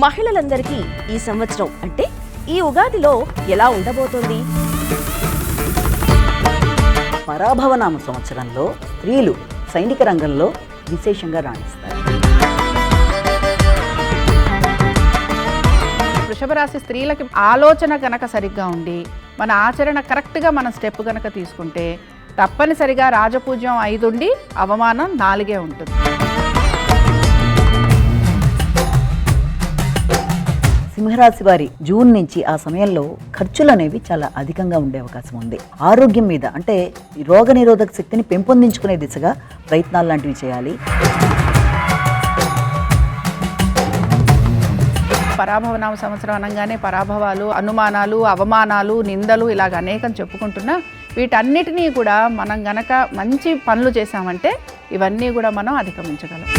మహిళలందరికీ ఈ సంవత్సరం అంటే ఈ ఉగాదిలో ఎలా ఉండబోతోంది? పరాభవనామ సంవత్సరంలో స్త్రీలు సైనిక రంగంలో విశేషంగా రాణిస్తారు. వృషభ రాశి స్త్రీలకి ఆలోచన కనుక సరిగ్గా ఉండి మన ఆచరణ కరెక్ట్గా మన స్టెప్ కనుక తీసుకుంటే తప్పనిసరిగా రాజపూజ్యం 5 ఉండి అవమానం 4 ఉంటుంది. సింహరాశి వారి జూన్ నుంచి ఆ సమయంలో ఖర్చులు అనేవి చాలా అధికంగా ఉండే అవకాశం ఉంది. ఆరోగ్యం మీద అంటే రోగ నిరోధక శక్తిని పెంపొందించుకునే దిశగా ప్రయత్నాలు లాంటివి చేయాలి. పరాభవనామ సంవత్సరం అనగానే పరాభవాలు, అనుమానాలు, అవమానాలు, నిందలు ఇలాగ అనేకం చెప్పుకుంటున్నా వీటన్నిటినీ కూడా మనం గనక మంచి పనులు చేశామంటే ఇవన్నీ కూడా మనం అధిగమించగలం.